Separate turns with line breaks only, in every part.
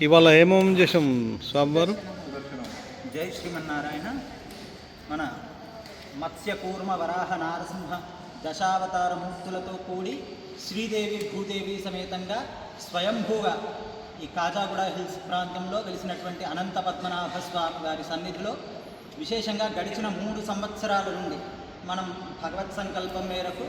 ఇవాళ ఏమేం చేసాం స్వామివారు?
జై శ్రీమన్నారాయణ. మన మత్స్య కూర్మ వరాహ నారసింహ దశావతార మూర్తులతో కూడి శ్రీదేవి భూదేవి సమేతంగా స్వయంభూగా ఈ కాజాగూడ హిల్స్ ప్రాంతంలో వెలిసినటువంటి అనంత పద్మనాభ స్వామి వారి సన్నిధిలో విశేషంగా గడిచిన 3 సంవత్సరాల నుండి మనం భగవత్ సంకల్పం మేరకు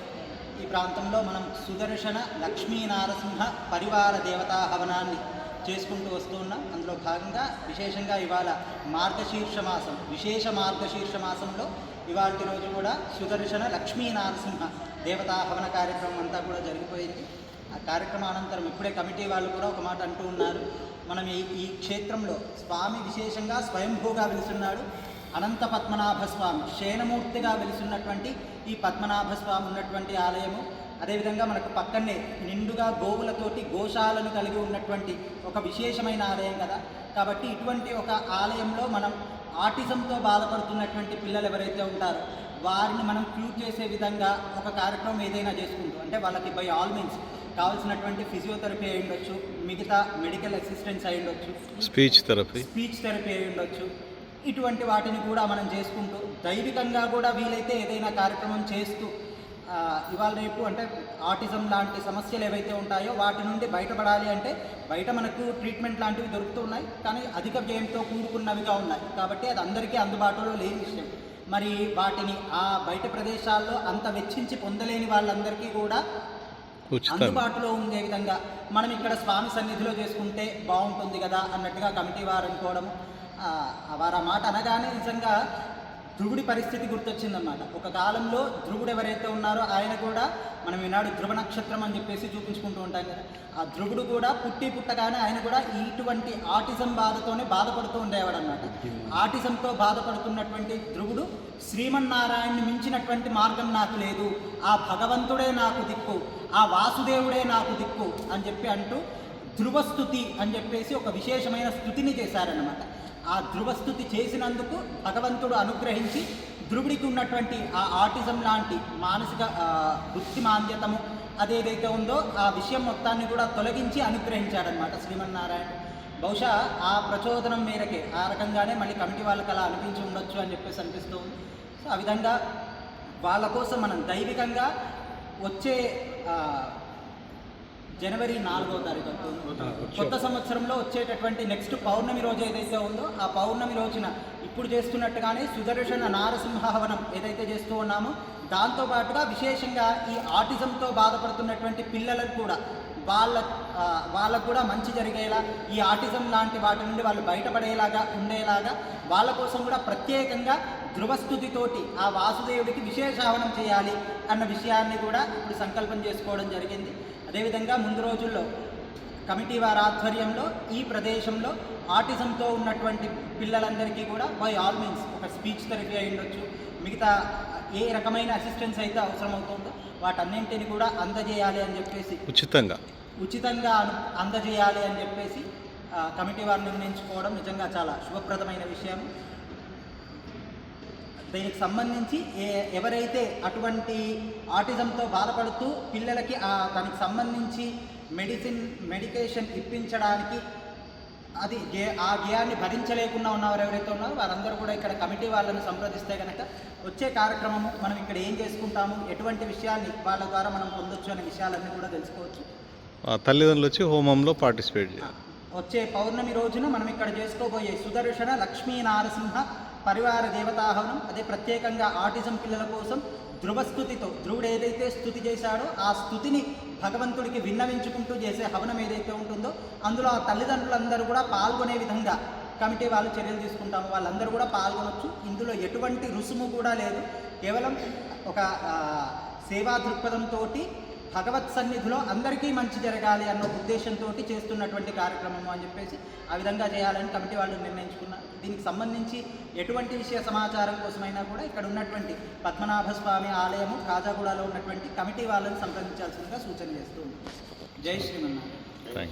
ఈ ప్రాంతంలో మనం సుదర్శన లక్ష్మీ నారసింహ పరివార దేవతా హవనాన్ని చేసుకుంటూ వస్తూ ఉన్నాం. అందులో భాగంగా విశేషంగా ఇవాళ మార్గశీర్ష మాసం, విశేష మార్గశీర్ష మాసంలో ఇవాళ రోజు కూడా సుదర్శన లక్ష్మీ నారసింహ దేవతా హవన కార్యక్రమం అంతా కూడా జరిగిపోయింది. ఆ కార్యక్రమం అనంతరం ఇప్పుడే కమిటీ వాళ్ళు కూడా ఒక మాట అంటూ ఉన్నారు, మనం ఈ క్షేత్రంలో స్వామి విశేషంగా స్వయంభూగా వెలుస్తున్నాడు. అనంత పద్మనాభ స్వామి శయనమూర్తిగా వెలుస్తున్నటువంటి ఈ పద్మనాభ స్వామి ఉన్నటువంటి ఆలయము, అదేవిధంగా మనకు పక్కనే నిండుగా గోవులతోటి గోశాలను కలిగి ఉన్నటువంటి ఒక విశేషమైన ఆలయం కదా. కాబట్టి ఇటువంటి ఒక ఆలయంలో మనం ఆటిజంతో బాధపడుతున్నటువంటి పిల్లలు ఎవరైతే ఉంటారో వారిని మనం క్యూర్ చేసే విధంగా ఒక కార్యక్రమం ఏదైనా చేసుకుంటూ, అంటే వాళ్ళకి బై ఆల్ మీన్స్ కావాల్సినటువంటి ఫిజియోథెరపీ అయి ఉండొచ్చు, మిగతా మెడికల్ అసిస్టెన్స్ అయి ఉండొచ్చు, స్పీచ్ థెరపీ అయి ఉండొచ్చు, ఇటువంటి వాటిని కూడా మనం చేసుకుంటూ దైవికంగా కూడా వీలైతే ఏదైనా కార్యక్రమం చేస్తూ ఇవాళ రేపు అంటే ఆటిజం లాంటి సమస్యలు ఏవైతే ఉంటాయో వాటి నుండి బయటపడాలి అంటే బయట మనకు ట్రీట్మెంట్ లాంటివి దొరుకుతూ ఉన్నాయి, కానీ అధిక వ్యయంతో కూడుకున్నవిగా ఉన్నాయి. కాబట్టి అది అందరికీ అందుబాటులో లేని విషయం. మరి వాటిని ఆ బయట ప్రదేశాల్లో అంత వెచ్చించి పొందలేని వాళ్ళందరికీ కూడా అందుబాటులో ఉండే విధంగా మనం ఇక్కడ స్వామి సన్నిధిలో చేసుకుంటే బాగుంటుంది కదా అన్నట్టుగా కమిటీ వారు అనుకోవడం. వారు ఆ మాట అనగానే నిజంగా ధ్రువుడి పరిస్థితి గుర్తొచ్చిందన్నమాట. ఒక కాలంలో ధ్రువుడు ఎవరైతే ఉన్నారో ఆయన కూడా మనం ఈనాడు ధ్రువ నక్షత్రం అని చెప్పేసి చూపించుకుంటూ ఉంటాం కదా. ఆ ధ్రువుడు కూడా పుట్టగానే ఆయన కూడా ఇటువంటి ఆటిజం బాధతోనే బాధపడుతూ ఉండేవాడు అన్నమాట. ఆటిజంతో బాధపడుతున్నటువంటి ధ్రువుడు శ్రీమన్నారాయణ్ణి మించినటువంటి మార్గం నాకు లేదు, ఆ భగవంతుడే నాకు దిక్కు, ఆ వాసుదేవుడే నాకు దిక్కు అని చెప్పి అంటూ ధ్రువస్థుతి అని చెప్పేసి ఒక విశేషమైన స్థుతిని చేశారన్నమాట. ఆ ధ్రువస్థుతి చేసినందుకు భగవంతుడు అనుగ్రహించి ధ్రువుడికి ఉన్నటువంటి ఆ ఆటిజం లాంటి మానసిక బుద్ధిమాంద్యతము అదేదైతే ఉందో ఆ విషయం మొత్తాన్ని కూడా తొలగించి అనుగ్రహించాడనమాట శ్రీమన్నారాయణ. బహుశా ఆ ప్రచోదనం మేరకే ఆ రకంగానే మళ్ళీ కమిటీ వాళ్ళకి అలా అనిపించి ఉండొచ్చు అని చెప్పేసి అనిపిస్తూ ఉంది. సో ఆ విధంగా వాళ్ళ కోసం మనం దైవికంగా వచ్చే జనవరి 4వ తారీఖు కొత్త సంవత్సరంలో వచ్చేటటువంటి నెక్స్ట్ పౌర్ణమి రోజు ఏదైతే ఉందో ఆ పౌర్ణమి రోజున ఇప్పుడు చేస్తున్నట్టుగానే సుదర్శన నారసింహ హవనం ఏదైతే చేస్తూ ఉన్నామో దాంతోపాటుగా విశేషంగా ఈ ఆటిజంతో బాధపడుతున్నటువంటి పిల్లలకు కూడా వాళ్ళకు కూడా మంచి జరిగేలా, ఈ ఆటిజం లాంటి వాటి నుండి వాళ్ళు బయటపడేలాగా ఉండేలాగా వాళ్ళ కోసం కూడా ప్రత్యేకంగా ధ్రువస్థుతితోటి ఆ వాసుదేవుడికి విశేష హవనం చేయాలి అన్న విషయాన్ని కూడా ఇప్పుడు సంకల్పం చేసుకోవడం జరిగింది. అదేవిధంగా ముందు రోజుల్లో కమిటీ వారి ఆధ్వర్యంలో ఈ ప్రదేశంలో ఆటిజంతో ఉన్నటువంటి పిల్లలందరికీ కూడా బై ఆల్ మీన్స్ ఒక స్పీచ్ థెరపీ అయి ఉండొచ్చు, మిగతా ఏ రకమైన అసిస్టెన్స్ అయితే అవసరమవుతుందో వాటన్నింటిని కూడా అందజేయాలి అని చెప్పేసి ఉచితంగా అందజేయాలి అని చెప్పేసి కమిటీ వారు నిర్ణయించుకోవడం నిజంగా చాలా శుభప్రదమైన విషయం. దీనికి సంబంధించి ఎవరైతే అటువంటి ఆటిజంతో బాధపడుతూ పిల్లలకి దానికి సంబంధించి మెడికేషన్ ఇప్పించడానికి అది ఆ వ్యయాన్ని భరించలేకుండా ఉన్నవారు ఎవరైతే ఉన్నారో వారందరూ కూడా ఇక్కడ కమిటీ వాళ్ళని సంప్రదిస్తే కనుక వచ్చే కార్యక్రమము మనం ఇక్కడ ఏం చేసుకుంటాము, ఎటువంటి విషయాన్ని వాళ్ళ ద్వారా మనం పొందొచ్చు అనే విషయాలన్నీ కూడా తెలుసుకోవచ్చు.
తల్లిదండ్రులు వచ్చి హోమంలో పార్టిసిపేట్ చేయాలి.
వచ్చే పౌర్ణమి రోజున మనం ఇక్కడ చేసుకోబోయే సుదర్శన లక్ష్మీ నారసింహ పరివార దేవతాహవనం, అదే ప్రత్యేకంగా ఆటిజం పిల్లల కోసం ధ్రువస్థుతితో ధ్రువుడు ఏదైతే స్థుతి చేశాడో ఆ స్థుతిని భగవంతుడికి విన్నవించుకుంటూ చేసే హవనం ఏదైతే ఉంటుందో అందులో ఆ తల్లిదండ్రులందరూ కూడా పాల్గొనే విధంగా కమిటీ వాళ్ళు చర్యలు తీసుకుంటాము. వాళ్ళందరూ కూడా పాల్గొనవచ్చు. ఇందులో ఎటువంటి రుసుము కూడా లేదు, కేవలం ఒక సేవా దృక్పథంతో భగవత్ సన్నిధిలో అందరికీ మంచి జరగాలి అన్న ఉద్దేశంతో చేస్తున్నటువంటి కార్యక్రమం అని చెప్పేసి ఆ విధంగా చేయాలని కమిటీ వాళ్ళు నిర్ణయించుకున్నారు. దీనికి సంబంధించి ఎటువంటి విషయ సమాచారం కోసమైనా కూడా ఇక్కడ ఉన్నటువంటి పద్మనాభ స్వామి ఆలయము కాజాగూడలో ఉన్నటువంటి కమిటీ వాళ్ళని సంప్రదించాల్సిందిగా సూచన చేస్తూ ఉంది. జై శ్రీమన్నారాయణ.